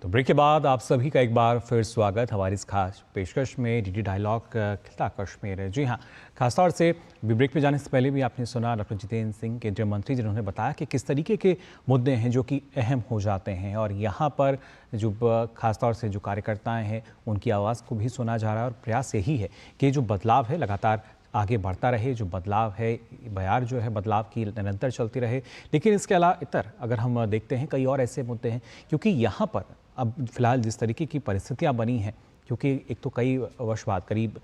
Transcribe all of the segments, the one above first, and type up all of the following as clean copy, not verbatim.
तो ब्रेक के बाद आप सभी का एक बार फिर स्वागत हमारी इस खास पेशकश में डीडी डायलॉग खिलता कश्मीर। जी हाँ, खासतौर से ब्रेक में जाने से पहले भी आपने सुना डॉक्टर जितेंद्र सिंह केंद्रीय मंत्री जिन्होंने बताया कि किस तरीके के मुद्दे हैं जो कि अहम हो जाते हैं और यहाँ पर जो खासतौर से जो कार्यकर्ताएँ हैं उनकी आवाज़ को भी सुना जा रहा है और प्रयास यही है कि जो बदलाव है लगातार आगे बढ़ता रहे, जो बदलाव है बयार जो है बदलाव की निरंतर चलती रहे। लेकिन इसके अलावा इतर अगर हम देखते हैं कई और ऐसे मुद्दे हैं, क्योंकि यहाँ पर अब फिलहाल जिस तरीके की परिस्थितियाँ बनी हैं, क्योंकि एक तो कई वर्ष बाद करीब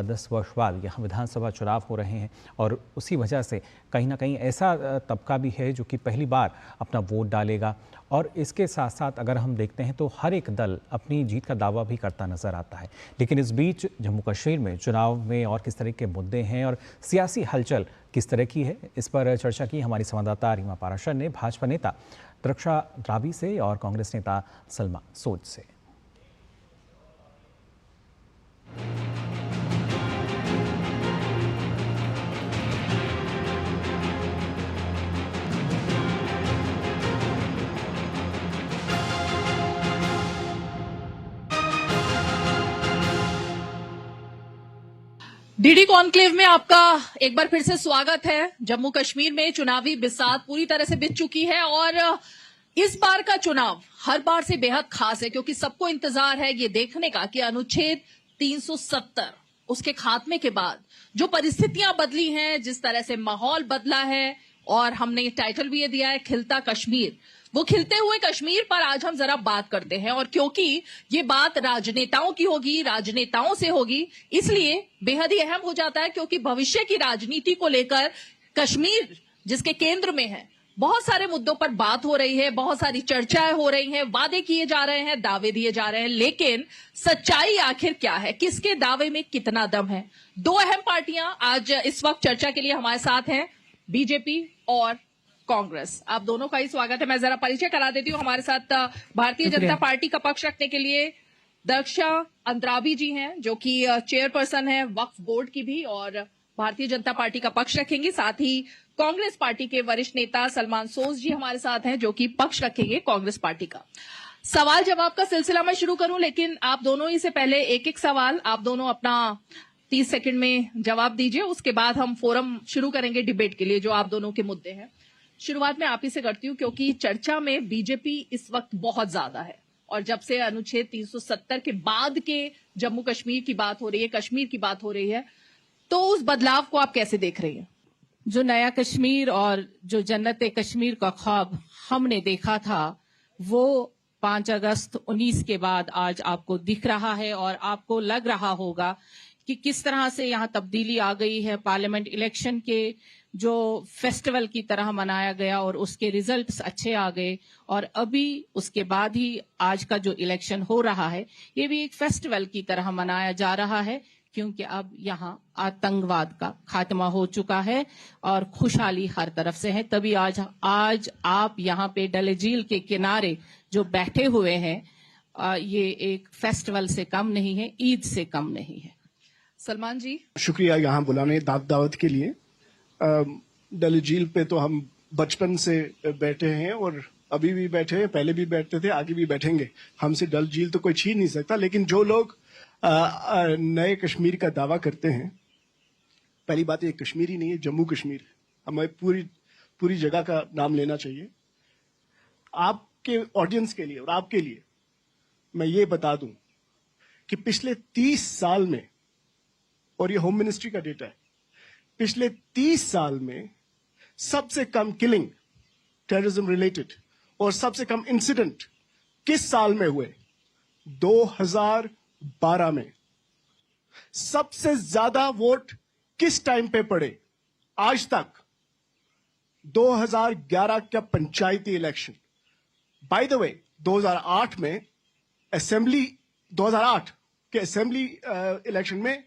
10 वर्ष बाद यहाँ विधानसभा चुनाव हो रहे हैं और उसी वजह से कहीं ना कहीं ऐसा तबका भी है जो कि पहली बार अपना वोट डालेगा। और इसके साथ साथ अगर हम देखते हैं तो हर एक दल अपनी जीत का दावा भी करता नजर आता है। लेकिन इस बीच जम्मू कश्मीर में चुनाव में और किस तरह के मुद्दे हैं और सियासी हलचल किस तरह की है, इस पर चर्चा की हमारी संवाददाता रीमा पाराशर ने भाजपा नेता रक्षा द्रावी से और कांग्रेस नेता सलमान सोज से। डीडी कॉन्क्लेव में आपका एक बार फिर से स्वागत है। जम्मू कश्मीर में चुनावी बिसात पूरी तरह से बीत चुकी है और इस बार का चुनाव हर बार से बेहद खास है, क्योंकि सबको इंतजार है ये देखने का कि अनुच्छेद 370 उसके खात्मे के बाद जो परिस्थितियां बदली हैं, जिस तरह से माहौल बदला है, और हमने टाइटल भी ये दिया है खिलता कश्मीर, वो खिलते हुए कश्मीर पर आज हम जरा बात करते हैं। और क्योंकि ये बात राजनेताओं की होगी, राजनेताओं से होगी, इसलिए बेहद ही अहम हो जाता है, क्योंकि भविष्य की राजनीति को लेकर कश्मीर जिसके केंद्र में है, बहुत सारे मुद्दों पर बात हो रही है, बहुत सारी चर्चाएं हो रही हैं, वादे किए जा रहे हैं, दावे दिए जा रहे हैं, लेकिन सच्चाई आखिर क्या है, किसके दावे में कितना दम है। दो अहम पार्टियां आज इस वक्त चर्चा के लिए हमारे साथ हैं, बीजेपी और कांग्रेस। आप दोनों का ही स्वागत है। मैं जरा परिचय करा देती हूँ। हमारे साथ भारतीय जनता पार्टी का पक्ष रखने के लिए दक्षा अंद्राबी जी हैं, जो कि चेयरपर्सन है वक्फ बोर्ड की भी, और भारतीय जनता पार्टी का पक्ष रखेंगे। साथ ही कांग्रेस पार्टी के वरिष्ठ नेता सलमान सोज जी हमारे साथ हैं, जो कि पक्ष रखेंगे कांग्रेस पार्टी का। सवाल जवाब का सिलसिला मैं शुरू करूं, लेकिन आप दोनों ही से पहले एक एक सवाल आप दोनों अपना 30 सेकंड में जवाब दीजिए। उसके बाद हम फोरम शुरू करेंगे डिबेट के लिए, जो आप दोनों के मुद्दे हैं। शुरुआत में आप ही से करती हूँ, क्योंकि चर्चा में बीजेपी इस वक्त बहुत ज्यादा है, और जब से अनुच्छेद 370 के बाद के जम्मू कश्मीर की बात हो रही है, कश्मीर की बात हो रही है, तो उस बदलाव को आप कैसे देख रही हैं? जो नया कश्मीर और जो जन्नत कश्मीर का ख्वाब हमने देखा था, वो 5 अगस्त 19 के बाद आज आपको दिख रहा है, और आपको लग रहा होगा कि किस तरह से यहाँ तब्दीली आ गई है। पार्लियामेंट इलेक्शन के जो फेस्टिवल की तरह मनाया गया और उसके रिजल्ट्स अच्छे आ गए, और अभी उसके बाद ही आज का जो इलेक्शन हो रहा है ये भी एक फेस्टिवल की तरह मनाया जा रहा है, क्योंकि अब यहाँ आतंकवाद का खात्मा हो चुका है और खुशहाली हर तरफ से है। तभी आज आप यहाँ पे डल झील के किनारे जो बैठे हुए हैं, ये एक फेस्टिवल से कम नहीं है, ईद से कम नहीं है। सलमान जी, शुक्रिया यहाँ बुलाने दावत के लिए। डल झील पे तो हम बचपन से बैठे हैं और अभी भी बैठे हैं, पहले भी बैठते थे, आगे भी बैठेंगे। हमसे डल झील तो कोई छीन नहीं सकता। लेकिन जो लोग नए कश्मीर का दावा करते हैं, पहली बात ये कश्मीर ही नहीं है, जम्मू कश्मीर। हमें पूरी जगह का नाम लेना चाहिए। आपके ऑडियंस के लिए और आपके लिए मैं ये बता दूं कि पिछले 30 साल में, और ये होम मिनिस्ट्री का डेटा है, पिछले 30 साल में सबसे कम किलिंग टेररिज्म रिलेटेड और सबसे कम इंसिडेंट किस साल में हुए? 2012 में। सबसे ज्यादा वोट किस टाइम पे पड़े आज तक? 2011 का पंचायती इलेक्शन। बाय द वे, 2008 में असेंबली 2008 के असेंबली इलेक्शन में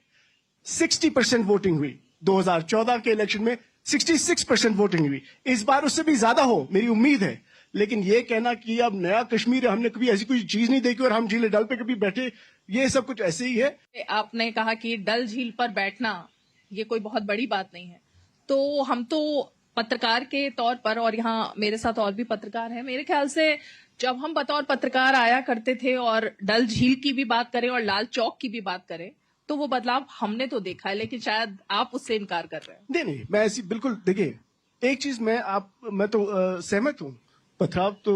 60% वोटिंग हुई। 2014 के इलेक्शन में 66% वोटिंग हुई। इस बार उससे भी ज्यादा हो मेरी उम्मीद है। लेकिन ये कहना कि अब नया कश्मीर है, हमने कभी ऐसी कोई चीज नहीं देखी और हम झील डल पे कभी बैठे, ये सब कुछ ऐसे ही है। आपने कहा कि डल झील पर बैठना ये कोई बहुत बड़ी बात नहीं है, तो हम तो पत्रकार के तौर पर, और यहाँ मेरे साथ और भी पत्रकार हैं, मेरे ख्याल से जब हम बतौर पत्रकार आया करते थे और डल झील की भी बात करें और लाल चौक की भी बात करें, तो वो बदलाव हमने तो देखा है, लेकिन शायद आप उससे इनकार कर रहे हैं। नहीं, मैं ऐसी बिल्कुल, देखिए एक चीज मैं तो सहमत हूँ, पथराव तो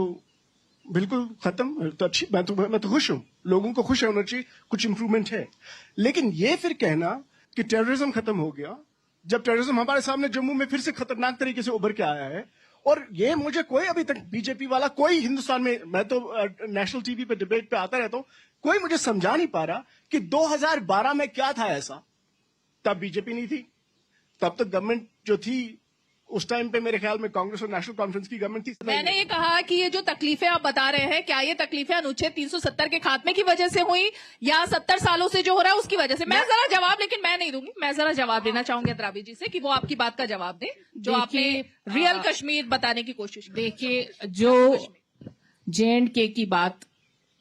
बिल्कुल खत्म, तो अच्छी, मैं तो खुश हूँ, लोगों को खुश होना चाहिए, कुछ इंप्रूवमेंट है। लेकिन ये फिर कहना कि टेररिज्म खत्म हो गया, जब टेररिज्म हमारे सामने जम्मू में फिर से खतरनाक तरीके से उभर के आया है, और ये मुझे कोई अभी तक बीजेपी वाला कोई हिंदुस्तान में, मैं तो नेशनल टीवी पे डिबेट पे आता रहता हूँ, कोई मुझे समझा नहीं पा रहा कि 2012 में क्या था ऐसा। तब बीजेपी नहीं थी, तब तक गवर्नमेंट जो थी उस टाइम पे मेरे ख्याल में कांग्रेस और नेशनल कॉन्फ्रेंस की गवर्नमेंट थी। मैंने ये कहा कि ये जो तकलीफें आप बता रहे हैं, क्या ये तकलीफें अनुच्छेद 370 के खात्मे की वजह से हुई या 70 सालों से जो हो रहा है उसकी वजह से? मैं जरा जवाब, लेकिन मैं नहीं दूंगी, मैं जरा जवाब लेना चाहूंगी अतराबी जी से कि वो आपकी बात का जवाब दें, जो आपने रियल कश्मीर बताने की कोशिश की। देखिए, जो J&K की बात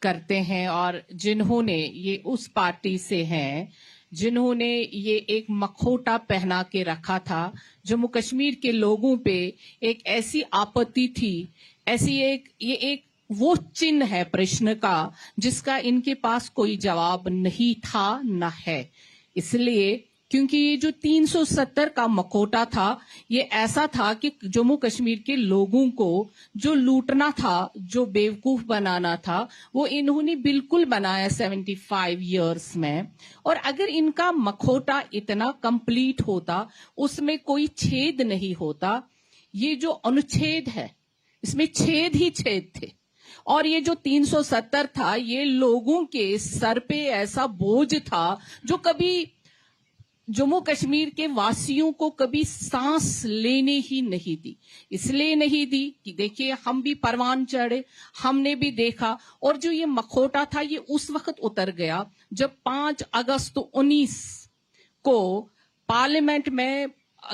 करते हैं और जिन्होंने ये उस पार्टी से हैं जिन्होंने ये एक मखोटा पहना के रखा था, जम्मू कश्मीर के लोगों पे एक ऐसी आपत्ति थी, ऐसी ये एक वो चिन्ह है प्रश्न का जिसका इनके पास कोई जवाब नहीं था, न है। इसलिए क्योंकि ये जो 370 का मखौटा था, ये ऐसा था कि जम्मू कश्मीर के लोगों को जो लूटना था, जो बेवकूफ बनाना था, वो इन्होंने बिल्कुल बनाया 75 इयर्स में। और अगर इनका मखौटा इतना कंप्लीट होता, उसमें कोई छेद नहीं होता। ये जो अनुच्छेद है, इसमें छेद ही छेद थे। और ये जो 370 था, ये लोगों के सर पे ऐसा बोझ था जो कभी जम्मू कश्मीर के वासियों को कभी सांस लेने ही नहीं दी। इसलिए नहीं दी कि देखिए, हम भी परवान चढ़े, हमने भी देखा। और जो ये मखौटा था, ये उस वक्त उतर गया जब 5 अगस्त 19 को पार्लियामेंट में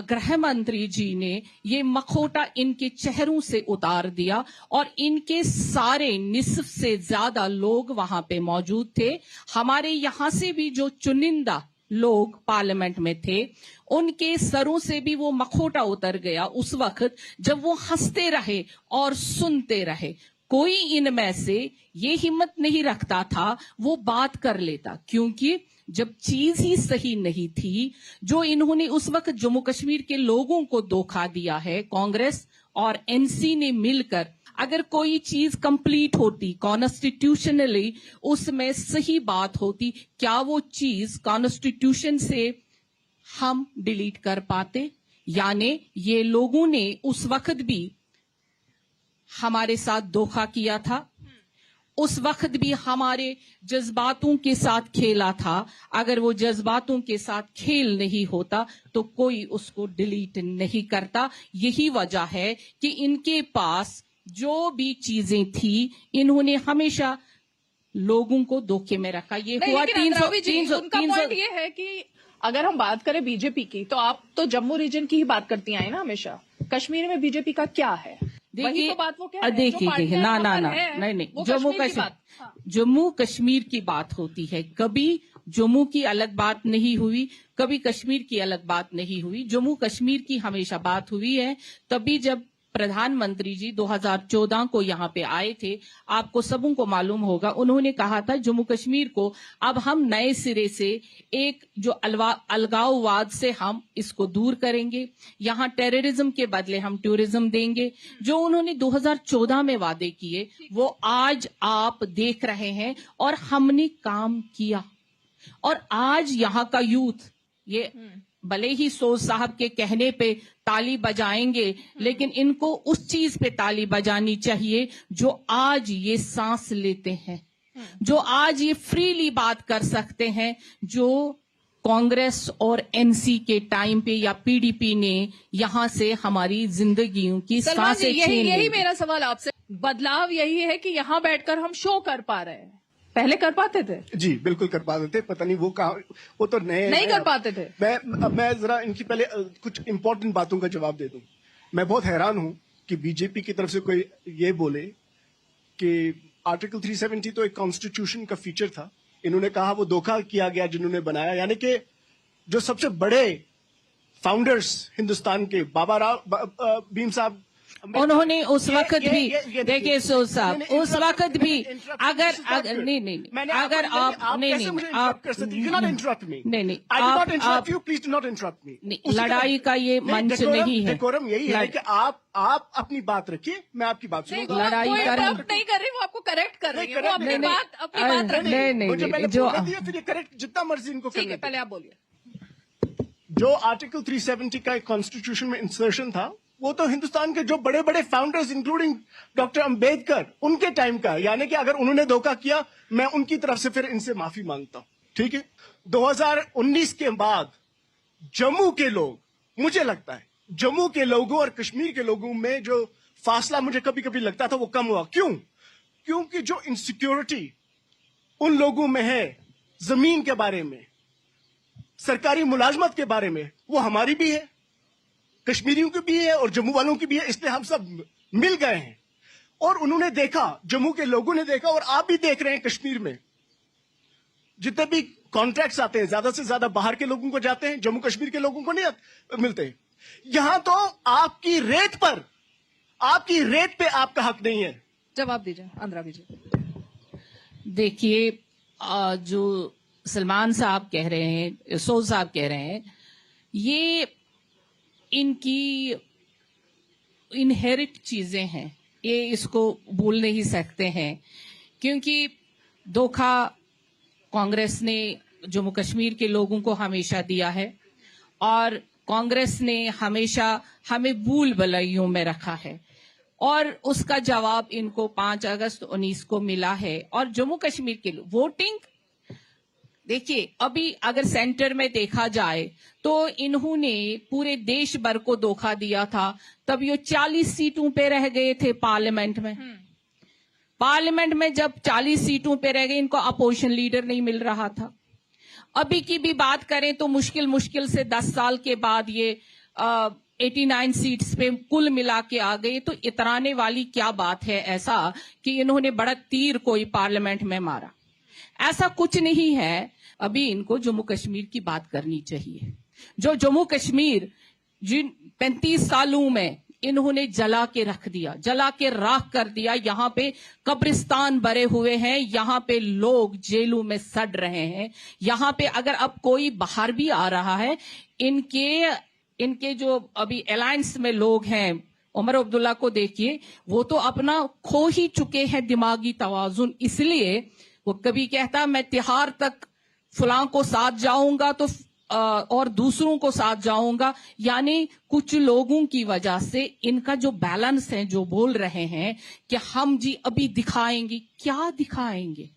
गृह मंत्री जी ने ये मखौटा इनके चेहरों से उतार दिया और इनके सारे निस्फ से ज्यादा लोग वहां पे मौजूद थे। हमारे यहां से भी जो चुनिंदा लोग पार्लियामेंट में थे, उनके सरों से भी वो मखौटा उतर गया उस वक्त जब वो हंसते रहे और सुनते रहे। कोई इनमें से ये हिम्मत नहीं रखता था वो बात कर लेता, क्योंकि जब चीज ही सही नहीं थी, जो इन्होंने उस वक्त जम्मू कश्मीर के लोगों को धोखा दिया है, कांग्रेस और एनसी ने मिलकर, अगर कोई चीज कंप्लीट होती कॉन्स्टिट्यूशनली, उसमें सही बात होती, क्या वो चीज कॉन्स्टिट्यूशन से हम डिलीट कर पाते? यानी ये लोगों ने उस वक्त भी हमारे साथ धोखा किया था, उस वक्त भी हमारे जज्बातों के साथ खेला था। अगर वो जज्बातों के साथ खेल नहीं होता तो कोई उसको डिलीट नहीं करता। यही वजह है कि इनके पास जो भी चीजें थी, इन्होंने हमेशा लोगों को धोखे में रखा। ये हुआ 300। उनका पॉइंट ये है कि अगर हम बात करें बीजेपी की, तो आप तो जम्मू रीजन की ही बात करती आई ना हमेशा। कश्मीर में बीजेपी का क्या है? देखिए, तो बात वो कह रहे हैं, देखिए, नहीं, जम्मू कश्मीर की बात होती है। कभी जम्मू की अलग बात नहीं हुई, कभी कश्मीर की अलग बात नहीं हुई। जम्मू कश्मीर की हमेशा बात हुई है। तभी जब प्रधानमंत्री जी 2014 को यहाँ पे आए थे, आपको सबों को मालूम होगा, उन्होंने कहा था जम्मू कश्मीर को अब हम नए सिरे से एक जो अलगाववाद से हम इसको दूर करेंगे, यहाँ टेररिज्म के बदले हम टूरिज्म देंगे। जो उन्होंने 2014 में वादे किए वो आज आप देख रहे हैं और हमने काम किया। और आज यहाँ का यूथ ये भले ही सोज साहब के कहने पे ताली बजाएंगे, लेकिन इनको उस चीज पे ताली बजानी चाहिए जो आज ये सांस लेते हैं, जो आज ये फ्रीली बात कर सकते हैं, जो कांग्रेस और एनसी के टाइम पे या पीडीपी ने यहां से हमारी जिंदगियों की सांसें छीन ली। यही मेरा सवाल आपसे, बदलाव यही है कि यहां बैठकर हम शो कर पा रहे हैं, पहले कर पाते थे? जी बिल्कुल कर पाते थे, पता नहीं वो कहाँ, वो तो नए नहीं कर पाते थे। मैं जरा इनकी पहले कुछ इंपॉर्टेंट बातों का जवाब दे दूं। मैं बहुत हैरान हूं कि बीजेपी की तरफ से कोई ये बोले कि आर्टिकल 370 तो एक कॉन्स्टिट्यूशन का फीचर था, इन्होंने कहा वो धोखा किया गया जिन्होंने बनाया, यानी कि जो सबसे बड़े फाउंडर्स हिंदुस्तान के भीम साहब, उन्होंने उस वक्त भी ये देखिए सोज साहब, उस वक्त भी अगर नहीं अगर आप नहीं आप नहीं आप लड़ाई का ये मंच नहीं है। डेकोरम यही है कि आप अपनी बात रखिए, मैं आपकी बात सुनूंगा। लड़ाई कर नहीं कर रही, वो आपको करेक्ट कर रही है, वो अपनी नहीं, बात रख रही है। नहीं मुझे पहले जो बोलने दिया, फिर ये करेक्ट जितना मर्जी इनको ठीक है, करने पहले आप बोलिए। जो आर्टिकल 370 का एक कॉन्स्टिट्यूशन में इंसर्शन था, वो तो हिंदुस्तान के जो बड़े बड़े फाउंडर्स इंक्लूडिंग डॉक्टर अंबेडकर उनके टाइम का, यानी कि अगर उन्होंने धोखा किया, मैं उनकी तरफ से फिर इनसे माफी मांगता हूं। ठीक है, 2019 के बाद जम्मू के लोग, मुझे लगता है जम्मू के लोगों और कश्मीर के लोगों में जो फासला मुझे कभी कभी लगता था वो कम हुआ। क्यों? क्योंकि जो इनसिक्योरिटी उन लोगों में है जमीन के बारे में, सरकारी मुलाजमत के बारे में, वो हमारी भी है, कश्मीरियों की भी है और जम्मू वालों की भी है। इसलिए हम सब मिल गए हैं और उन्होंने देखा, जम्मू के लोगों ने देखा और आप भी देख रहे हैं कश्मीर में जितने भी कॉन्ट्रैक्ट्स आते हैं ज्यादा से ज्यादा बाहर के लोगों को जाते हैं, जम्मू कश्मीर के लोगों को नहीं मिलते। यहां तो आपकी रेत पे आपका हक नहीं है। जवाब दीजिए आंध्रा विजय। देखिए जो सलमान साहब कह रहे हैं, सोज साहब कह रहे हैं, ये इनकी इनहेरिट चीजें हैं, ये इसको भूल नहीं सकते हैं। क्योंकि धोखा कांग्रेस ने जम्मू कश्मीर के लोगों को हमेशा दिया है और कांग्रेस ने हमेशा हमें भूल भुलैयों में रखा है और उसका जवाब इनको 5 अगस्त 19 को मिला है। और जम्मू कश्मीर के वोटिंग देखिए, अभी अगर सेंटर में देखा जाए तो इन्होंने पूरे देश भर को धोखा दिया था, तब ये 40 सीटों पे रह गए थे पार्लियामेंट में। पार्लियामेंट में जब 40 सीटों पे रह गए, इनको अपोजिशन लीडर नहीं मिल रहा था। अभी की भी बात करें तो मुश्किल से 10 साल के बाद ये 89 सीट्स पे कुल मिला के आ गए। तो इतराने वाली क्या बात है ऐसा कि इन्होंने बड़ा तीर कोई पार्लियामेंट में मारा, ऐसा कुछ नहीं है। अभी इनको जम्मू कश्मीर की बात करनी चाहिए। जो जम्मू कश्मीर जिन 35 सालों में इन्होंने जला के रख दिया, जला के राख कर दिया, यहाँ पे कब्रिस्तान भरे हुए हैं, यहाँ पे लोग जेलों में सड़ रहे हैं। यहाँ पे अगर अब कोई बाहर भी आ रहा है, इनके जो अभी अलायंस में लोग हैं, उमर अब्दुल्ला को देखिए, वो तो अपना खो ही चुके हैं दिमागी तवाजुन। इसलिए वो कभी कहता मैं तिहार तक फलां को साथ जाऊंगा तो और दूसरों को साथ जाऊंगा, यानी कुछ लोगों की वजह से इनका जो बैलेंस है, जो बोल रहे हैं कि हम जी अभी दिखाएंगे, क्या दिखाएंगे?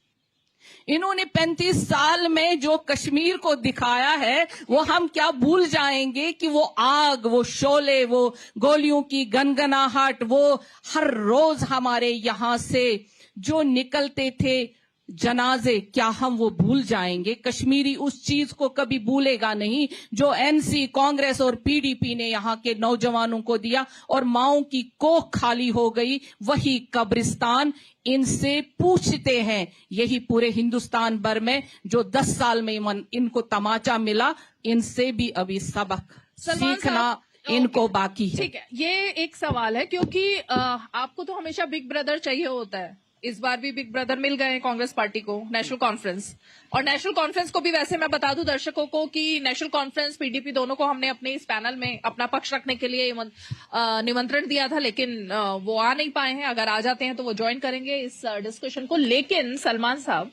इन्होंने 35 साल में जो कश्मीर को दिखाया है वो हम क्या भूल जाएंगे कि वो आग, वो शोले, वो गोलियों की गनगनाहट, वो हर रोज हमारे यहां से जो निकलते थे जनाजे, क्या हम वो भूल जाएंगे? कश्मीरी उस चीज को कभी भूलेगा नहीं जो एनसी, कांग्रेस और पीडीपी ने यहाँ के नौजवानों को दिया और माओं की कोख खाली हो गई। वही कब्रिस्तान इनसे पूछते हैं, यही पूरे हिंदुस्तान भर में जो 10 साल में इनको तमाचा मिला, इनसे भी अभी सबक सीखना इनको बाकी है। ठीक है, ये एक सवाल है क्योंकि आपको तो हमेशा बिग ब्रदर चाहिए होता है। इस बार भी बिग ब्रदर मिल गए कांग्रेस पार्टी को, नेशनल कॉन्फ्रेंस। और नेशनल कॉन्फ्रेंस को भी वैसे मैं बता दूं दर्शकों को कि नेशनल कॉन्फ्रेंस, पीडीपी दोनों को हमने अपने इस पैनल में अपना पक्ष रखने के लिए निमंत्रण दिया था, लेकिन वो आ नहीं पाए हैं। अगर आ जाते हैं तो वो ज्वाइन करेंगे इस डिस्कशन को। लेकिन सलमान साहब,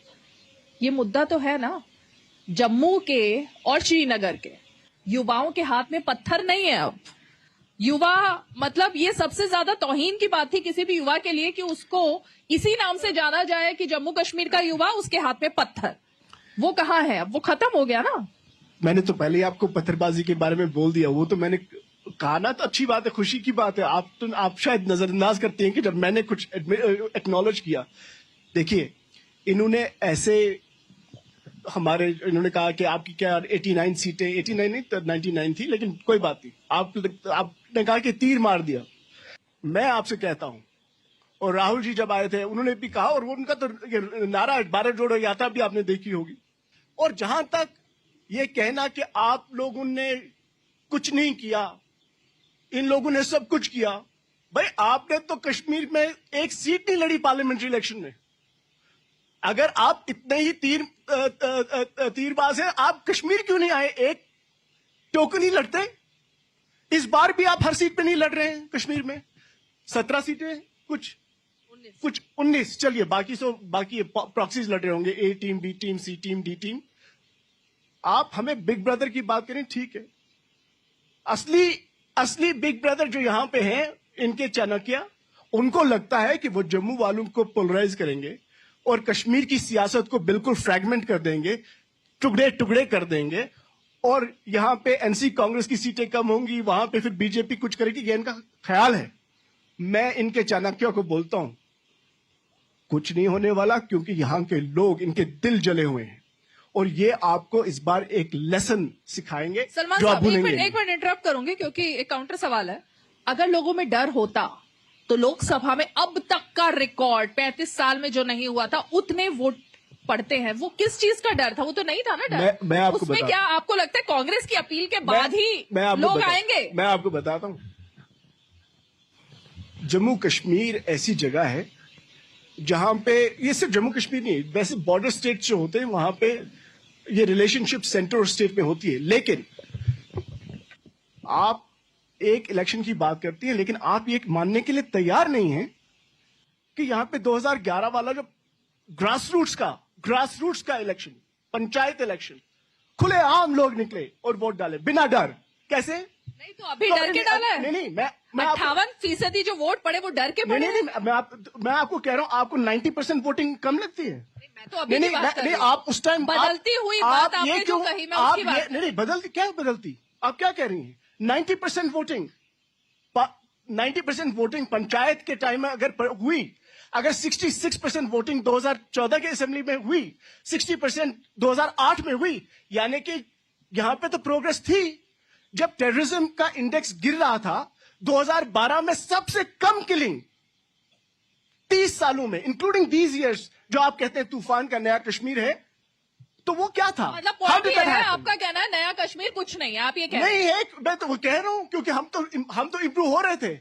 ये मुद्दा तो है ना, जम्मू के और श्रीनगर के युवाओं के हाथ में पत्थर नहीं है। अब युवा, मतलब ये सबसे ज्यादा तौहीन की बात थी किसी भी युवा के लिए कि उसको इसी नाम से जाना जाए कि जम्मू कश्मीर का युवा, उसके हाथ में पत्थर। वो कहाँ है? अब वो खत्म हो गया ना। मैंने तो पहले ही आपको पत्थरबाजी के बारे में बोल दिया, वो तो मैंने कहा ना, तो अच्छी बात है, खुशी की बात है। आप शायद नजरअंदाज करते हैं कि जब मैंने कुछ एक्नॉलेज किया। देखिए, इन्होंने ऐसे इन्होंने कहा कि आपकी क्या 89 सीटें, 89 नहीं तो 99 थी, लेकिन कोई बात नहीं, आपने कहा कि तीर मार दिया। मैं आपसे कहता हूं, और राहुल जी जब आए थे उन्होंने भी कहा, और वो उनका तो नारा 12 जोड़ो यात्रा भी आपने देखी होगी। और जहां तक ये कहना कि आप लोगों ने कुछ नहीं किया, इन लोगों ने सब कुछ किया। भाई आपने तो कश्मीर में एक सीट नहीं लड़ी पार्लियामेंट्री इलेक्शन में। अगर आप इतने ही तीरबाज हैं, आप कश्मीर क्यों नहीं आए? एक टोकन ही लड़ते। इस बार भी आप हर सीट पे नहीं लड़ रहे हैं कश्मीर में। 17 सीटें, कुछ 19, चलिए बाकी प्रॉक्सीज लड़ रहे होंगे, ए टीम, बी टीम, सी टीम, डी टीम। आप हमें बिग ब्रदर की बात करें, ठीक है। असली बिग ब्रदर जो यहां पे हैं, इनके चाणक्य, उनको लगता है कि वो जम्मू वालों को पोलराइज करेंगे और कश्मीर की सियासत को बिल्कुल फ्रैगमेंट कर देंगे, टुकड़े टुकड़े कर देंगे, और यहां पे एनसी कांग्रेस की सीटें कम होंगी, वहां पे फिर बीजेपी कुछ करेगी। ये इनका ख्याल है। मैं इनके चाणक्यों को बोलता हूं, कुछ नहीं होने वाला, क्योंकि यहां के लोग, इनके दिल जले हुए हैं, और ये आपको इस बार एक लेसन सिखाएंगे सलमान जो आप साहब, भूलेंगे। एक मिनट इंटरप्ट करूंगी क्योंकि एक काउंटर सवाल है। अगर लोगों में डर होता तो लोकसभा में अब तक का रिकॉर्ड 35 साल में जो नहीं हुआ था, उतने वोट पड़ते हैं। वो किस चीज का डर था? वो तो नहीं था ना डर। मैं आपको उसमें क्या आपको लगता है कांग्रेस की अपील के बाद ही लोग आएंगे? मैं आपको बताता हूं, जम्मू कश्मीर ऐसी जगह है जहां पे, ये सिर्फ जम्मू कश्मीर नहीं, वैसे बॉर्डर स्टेट जो होते हैं वहां पे ये रिलेशनशिप सेंटर और स्टेट में होती है। लेकिन आप एक इलेक्शन की बात करती हैं, लेकिन आप ये मानने के लिए तैयार नहीं हैं कि यहां पे 2011 वाला जो ग्रासरूट्स का इलेक्शन, पंचायत इलेक्शन, खुलेआम लोग निकले और वोट डाले बिना डर। कैसे? नहीं तो अभी डर के डाला है। नहीं, मैं 58% जो वोट पड़े वो डर के पड़े। नहीं, मैं आपको कह रहा हूं, आपको 90% वोटिंग कम लगती है। मैं तो अभी की बात कर रही हूं। आप उस टाइम बदलती हुई बात आपने जो कही, मैं उसकी बात। नहीं, बदलती क्या बदलती? आप क्या कह रही हैं? 90% वोटिंग पंचायत के टाइम में अगर हुई, अगर 66% वोटिंग 2014 के असेंबली में हुई, 60% 2008 में हुई, यानी कि यहां पे तो प्रोग्रेस थी। जब टेररिज्म का इंडेक्स गिर रहा था, 2012 में सबसे कम किलिंग 30 सालों में, इंक्लूडिंग दीज इयर्स, जो आप कहते हैं तूफान का नया कश्मीर है, तो वो क्या था? मतलब पॉइंट ये है, आपका कहना है नया कश्मीर कुछ नहीं है, आप ये कह रहे हैं? नहीं है, मैं तो वो कह रहा हूं, क्योंकि हम तो इंप्रूव हो रहे थे।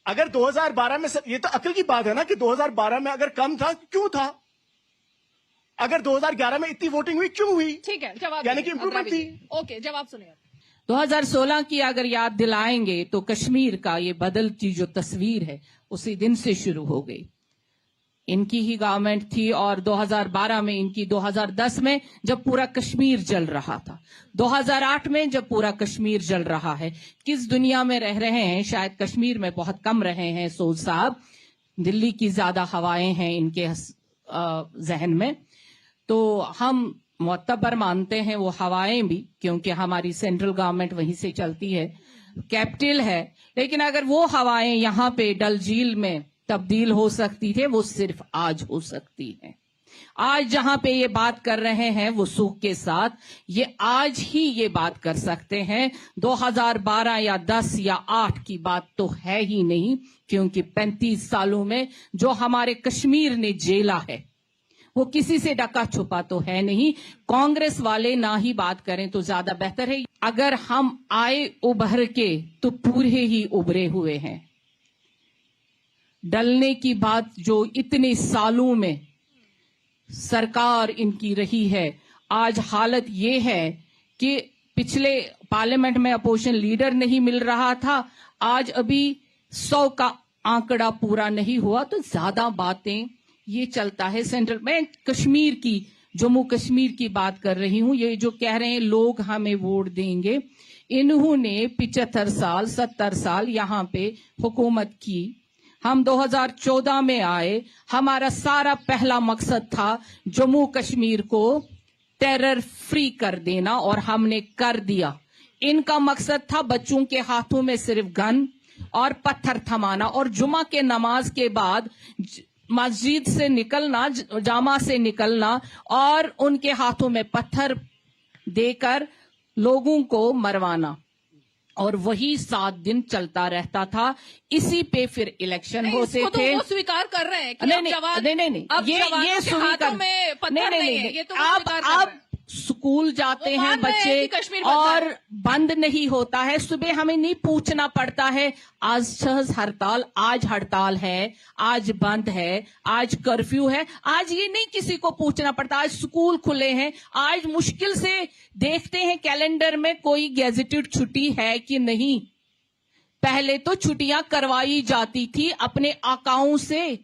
अगर 2012 में ये तो अकल की बात है ना कि 2012 में अगर कम था, क्यों था? अगर 2011 में इतनी वोटिंग हुई, क्यों हुई? ठीक है, जवाब यानी कि इंप्रूवमेंट थी। ओके, जवाब सुनिए। 2016 की अगर याद दिलाएंगे तो कश्मीर का ये बदलती जो तस्वीर है उसी दिन से शुरू हो गई। इनकी ही गवर्नमेंट थी, और 2012 में इनकी, 2010 में जब पूरा कश्मीर जल रहा था, 2008 में जब पूरा कश्मीर जल रहा है। किस दुनिया में रह रहे हैं? शायद कश्मीर में बहुत कम रहे हैं सोज साहब, दिल्ली की ज्यादा हवाएं हैं इनके जहन में। तो हम मुअत्तबर मानते हैं वो हवाएं भी, क्योंकि हमारी सेंट्रल गवर्नमेंट वहीं से चलती है, कैपिटल है। लेकिन अगर वो हवाएं यहाँ पे डल झील में तब्दील हो सकती थे, वो सिर्फ आज हो सकती है। आज जहां पे ये बात कर रहे हैं वो सुख के साथ, ये आज ही ये बात कर सकते हैं। 2012 या 10 या 8 की बात तो है ही नहीं, क्योंकि 35 सालों में जो हमारे कश्मीर ने झेला है वो किसी से ढका छुपा तो है नहीं। कांग्रेस वाले ना ही बात करें तो ज्यादा बेहतर है। अगर हम आए उभर के तो पूरे ही उभरे हुए हैं। डलने की बात जो इतने सालों में सरकार इनकी रही है, आज हालत ये है कि पिछले पार्लियामेंट में अपोजिशन लीडर नहीं मिल रहा था, आज अभी 100 का आंकड़ा पूरा नहीं हुआ, तो ज्यादा बातें ये चलता है सेंट्रल। मैं कश्मीर की, जम्मू कश्मीर की बात कर रही हूं। ये जो कह रहे हैं लोग हमें वोट देंगे, इन्होंने 75 साल 70 साल यहां पे हुकूमत की। हम 2014 में आए, हमारा सारा पहला मकसद था जम्मू कश्मीर को टेरर फ्री कर देना, और हमने कर दिया। इनका मकसद था बच्चों के हाथों में सिर्फ गन और पत्थर थमाना, और जुमा के नमाज के बाद मस्जिद से निकलना, जामा से निकलना और उनके हाथों में पत्थर देकर लोगों को मरवाना, और वही 7 दिन चलता रहता था। इसी पे फिर इलेक्शन होते थे। तो वो स्वीकार कर रहे हैं कि नहीं, अब ये ये स्वीकार में पत्थर नहीं है, ये तो आप स्कूल जाते वो हैं मान रहे हैं बच्चे कि कश्मीर बंद और है। बंद नहीं होता है। सुबह हमें नहीं पूछना पड़ता है आज हड़ताल, आज हड़ताल है, आज बंद है, आज कर्फ्यू है। आज ये नहीं किसी को पूछना पड़ता। आज स्कूल खुले हैं। आज मुश्किल से देखते हैं कैलेंडर में कोई गैजेटेड छुट्टी है कि नहीं। पहले तो छुट्टियां करवाई जाती थी अपने आकाओं से,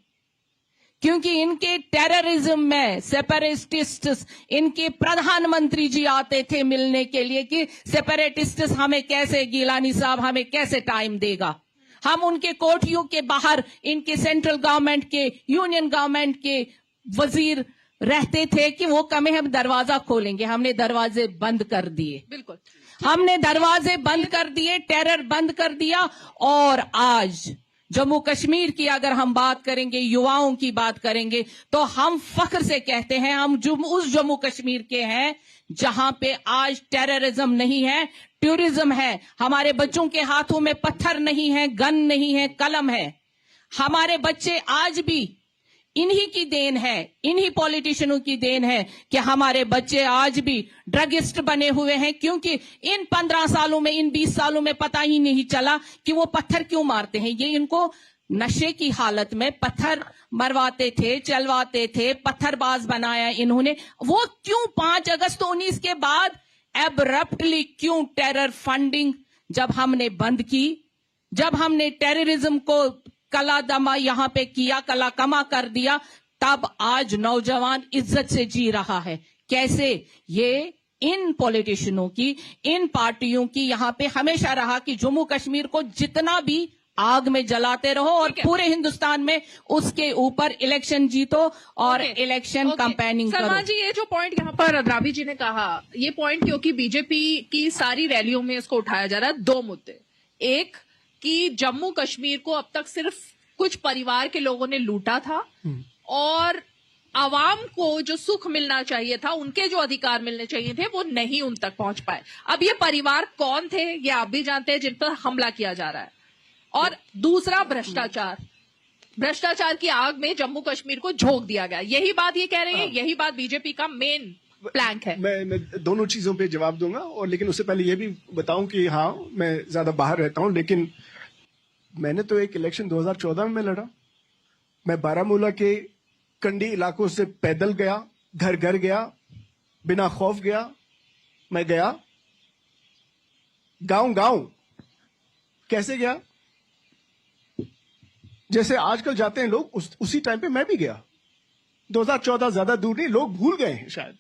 क्योंकि इनके टेररिज्म में सेपरेटिस्ट्स, इनके प्रधानमंत्री जी आते थे मिलने के लिए कि सेपरेटिस्ट्स हमें कैसे, गिलानी साहब हमें कैसे टाइम देगा। हम उनके कोठियों के बाहर इनके सेंट्रल गवर्नमेंट के, यूनियन गवर्नमेंट के वजीर रहते थे कि वो कमें हम दरवाजा खोलेंगे। हमने दरवाजे बंद कर दिए, बिल्कुल हमने दरवाजे बंद कर दिए, टेरर बंद कर दिया। और आज जम्मू कश्मीर की अगर हम बात करेंगे, युवाओं की बात करेंगे, तो हम फख्र से कहते हैं हम उस जम्मू कश्मीर के हैं जहां पे आज टेररिज्म नहीं है, टूरिज्म है। हमारे बच्चों के हाथों में पत्थर नहीं है, गन नहीं है, कलम है। हमारे बच्चे आज भी इन्हीं की देन है, इन्हीं पॉलिटिशियनों की देन है कि हमारे बच्चे आज भी ड्रगिस्ट बने हुए हैं, क्योंकि इन 15 सालों में, इन 20 सालों में पता ही नहीं चला कि वो पत्थर क्यों मारते हैं। ये इनको नशे की हालत में पत्थर मरवाते थे, चलवाते थे, पत्थरबाज बनाया इन्होंने। वो क्यों 5 अगस्त 19 के बाद एब्रप्टली क्यों टेरर फंडिंग जब हमने बंद की, जब हमने टेररिज्म को कला दमा यहां पे किया, कला कमा कर दिया, तब आज नौजवान इज्जत से जी रहा है। कैसे? ये इन पॉलिटिशियनों की, इन पार्टियों की यहां पे हमेशा रहा कि जम्मू कश्मीर को जितना भी आग में जलाते रहो और पूरे हिंदुस्तान में उसके ऊपर इलेक्शन जीतो और इलेक्शन कैंपेनिंग करो। सलमान जी, ये जो पॉइंट यहाँ पर द्रावी जी ने कहा, ये पॉइंट क्योंकि बीजेपी की सारी रैलियों में इसको उठाया जा रहा है। 2 मुद्दे, एक कि जम्मू कश्मीर को अब तक सिर्फ कुछ परिवार के लोगों ने लूटा था और आवाम को जो सुख मिलना चाहिए था, उनके जो अधिकार मिलने चाहिए थे, वो नहीं उन तक पहुंच पाए। अब ये परिवार कौन थे, ये आप भी जानते हैं, जिन पर हमला किया जा रहा है। और दूसरा, भ्रष्टाचार की आग में जम्मू कश्मीर को झोंक दिया गया। यही बात ये कह रहे हैं, यही बात बीजेपी का मेन प्लैंक है। मैं दोनों चीजों पे जवाब दूंगा, और लेकिन उससे पहले ये भी बताऊं कि हाँ, मैं ज्यादा बाहर रहता हूं, लेकिन मैंने तो एक इलेक्शन 2014 में लड़ा। मैं बारामूला के कंडी इलाकों से पैदल गया, घर घर गया, बिना खौफ गया। मैं गया गांव गांव। कैसे गया? जैसे आजकल जाते हैं लोग, उसी टाइम पे मैं भी गया। 2014 ज्यादा दूर नहीं, लोग भूल गए हैं शायद,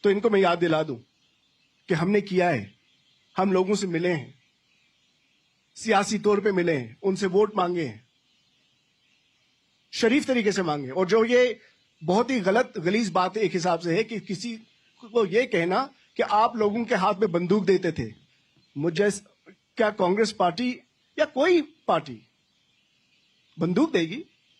तो इनको मैं याद दिला दूं कि हमने किया है। हम लोगों से मिले हैं, सियासी तौर पे मिले हैं, उनसे वोट मांगे हैं, शरीफ तरीके से मांगे। और जो ये बहुत ही गलत गलीज बात एक हिसाब से है कि किसी को ये कहना कि आप लोगों के हाथ में बंदूक देते थे। मुझे क्या कांग्रेस पार्टी या कोई पार्टी बंदूक देगी?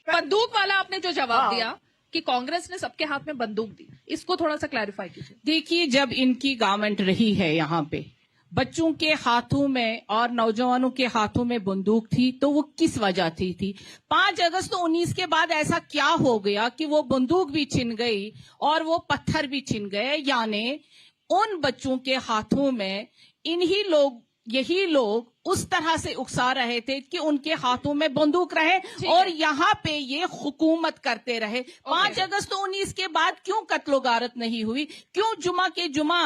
बंदूक वाला आपने जो जवाब दिया कि कांग्रेस ने सबके हाथ में बंदूक दी, इसको थोड़ा सा क्लैरिफाई कीजिए। देखिए, जब इनकी गवर्नमेंट रही है यहाँ पे, बच्चों के हाथों में और नौजवानों के हाथों में बंदूक थी, तो वो किस वजह थी? 5 अगस्त 19 के बाद ऐसा क्या हो गया कि वो बंदूक भी छिन गई और वो पत्थर भी छिन गए? यानी उन बच्चों के हाथों में यही लोग उस तरह से उकसा रहे थे कि उनके हाथों में बंदूक रहे और यहाँ पे ये हुकूमत करते रहे। 5 अगस्त 19 के बाद क्यों कत्लो गारत नहीं हुई? क्यों जुमा के जुमा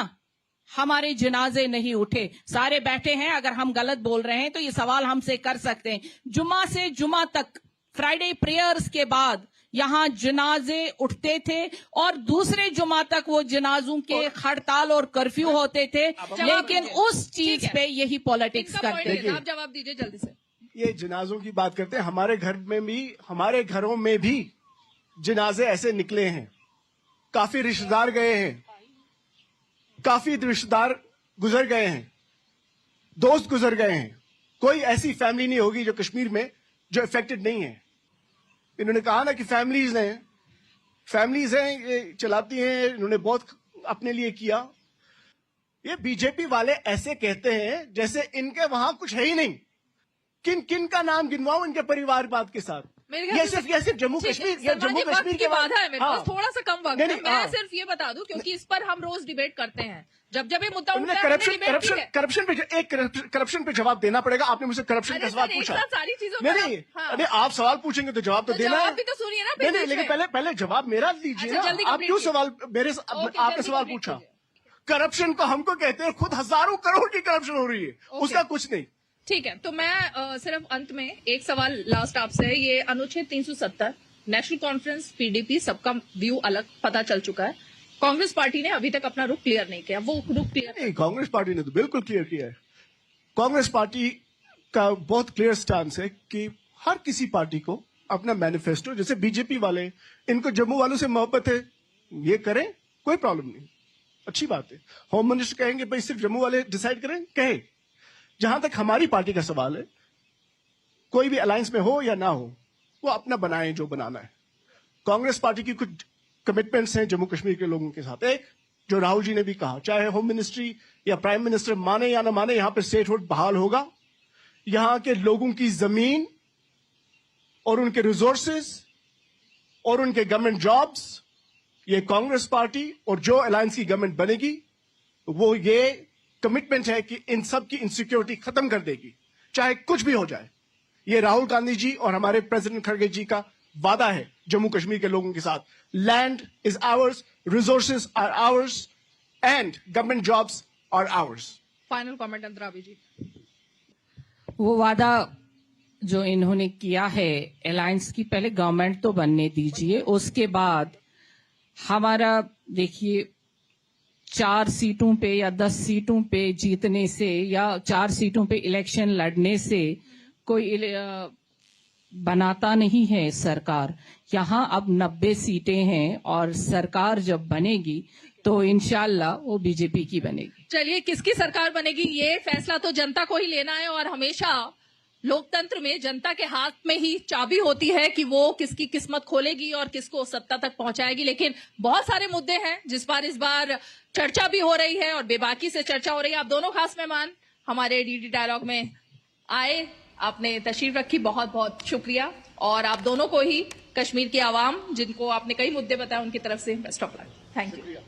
हमारे जनाजे नहीं उठे? सारे बैठे हैं, अगर हम गलत बोल रहे हैं तो ये सवाल हमसे कर सकते हैं। जुमा से जुमा तक, फ्राइडे प्रेयर्स के बाद यहाँ जनाजे उठते थे और दूसरे जुमा तक वो जनाजों के हड़ताल और कर्फ्यू होते थे, लेकिन उस चीज पे यही पॉलिटिक्स करते थे। आप जवाब दीजिए जल्दी से। ये जनाजों की बात करते हैं, हमारे घर में भी, हमारे घरों में भी जनाजे ऐसे निकले हैं। काफी रिश्तेदार गए हैं, काफी रिश्तेदार गुजर गए हैं, दोस्त गुजर गए हैं। कोई ऐसी फैमिली नहीं होगी जो कश्मीर में जो इफेक्टेड नहीं है। इन्होंने कहा ना कि फैमिलीज हैं, ये चलाती हैं, इन्होंने बहुत अपने लिए किया। ये बीजेपी वाले ऐसे कहते हैं जैसे इनके वहां कुछ है ही नहीं। किन किन का नाम गिनवाऊं इनके परिवार बात के साथ? मेरे ख्याल ये से सिर्फ जम्मू ठीक है, कश्मीर, ये सलमान जम्मू जी, वक्त कश्मीर की के बाधा है मेरे पास, थोड़ा सा कम वक्त है। नहीं, मैं हाँ। सिर्फ ये बता दूं, क्योंकि इस पर हम रोज डिबेट करते हैं, जब जब ये मुद्दा उठता उन्होंने है हमने डिबेट की है। करप्शन पे जवाब देना पड़ेगा। आपने मुझसे करप्शन अरे का सवाल सर, एक पूछा। साथ सारी चीजों नहीं पर नहीं, हाँ। अरे आप सवाल पूछेंगे तो जवाब तो तो देना जवाब है। भी तो सुनिए ना, नहीं बीच नहीं, लेकिन में। पहले जवाब मेरा दीजिए अच्छा, ना। जल्दी आप complete क्यों कीजिए। सवाल आपने जल्दी सवाल complete पूछा? कीजिए। करप्शन को हमको कहते हैं, खुद हजारों करोड़ की करप्शन हो रही है, उसका कुछ नहीं। ठीक है, तो मैं सिर्फ अंत में एक सवाल लास्ट आपसे है। ये अनुच्छेद 370, नेशनल कॉन्फ्रेंस, पीडीपी, सबका व्यू अलग पता चल चुका है। कांग्रेस पार्टी ने अभी तक अपना रुख क्लियर नहीं किया, वो रुख क्लियर नहीं, कांग्रेस पार्टी ने तो बिल्कुल क्लियर किया है। कांग्रेस पार्टी का बहुत क्लियर स्टांस है कि हर किसी पार्टी को अपना मैनिफेस्टो, जैसे बीजेपी वाले, इनको जम्मू वालों से मोहब्बत है, ये करें, कोई प्रॉब्लम नहीं, अच्छी बात है। होम मिनिस्टर कहेंगे भाई सिर्फ जम्मू वाले डिसाइड करें, कहें। जहां तक हमारी पार्टी का सवाल है, कोई भी अलायंस में हो या ना हो, वो अपना बनाएं जो बनाना है। कांग्रेस पार्टी की कुछ कमिटमेंट्स हैं जम्मू कश्मीर के लोगों के साथ। एक, जो राहुल जी ने भी कहा, चाहे होम मिनिस्ट्री या प्राइम मिनिस्टर माने या ना माने, यहां पे स्टेटहुड बहाल होगा। यहां के लोगों की जमीन और उनके रिसोर्सेज और उनके गवर्नमेंट जॉब्स, ये कांग्रेस पार्टी और जो अलायंस की गवर्नमेंट बनेगी, वो ये कमिटमेंट है कि इन सब की इनसिक्योरिटी खत्म कर देगी, चाहे कुछ भी हो जाए। ये राहुल गांधी जी और हमारे प्रेसिडेंट खड़गे जी का वादा है जम्मू कश्मीर के लोगों के साथ। Land is ours, resources are ours and government jobs are ours. Final comment Antarabi ji. वो वादा जो इन्होंने किया है अलायंस की, पहले गवर्नमेंट तो बनने दीजिए, उसके बाद हमारा देखिए 4 सीटों पे या 10 सीटों पे जीतने से या 4 सीटों पे इलेक्शन लड़ने से कोई बनाता नहीं है सरकार। यहाँ अब 90 सीटें हैं और सरकार जब बनेगी तो इंशाल्लाह वो बीजेपी की बनेगी। चलिए, किसकी सरकार बनेगी ये फैसला तो जनता को ही लेना है, और हमेशा लोकतंत्र में जनता के हाथ में ही चाबी होती है कि वो किसकी किस्मत खोलेगी और किसको सत्ता तक पहुंचाएगी। लेकिन बहुत सारे मुद्दे हैं जिस पर इस बार चर्चा भी हो रही है और बेबाकी से चर्चा हो रही है। आप दोनों खास मेहमान हमारे डीडी डायलॉग में आए, आपने तशरीफ रखी, बहुत बहुत शुक्रिया। और आप दोनों को ही, कश्मीर की आवाम जिनको आपने कई मुद्दे बताए, उनकी तरफ से best of luck. Thank you.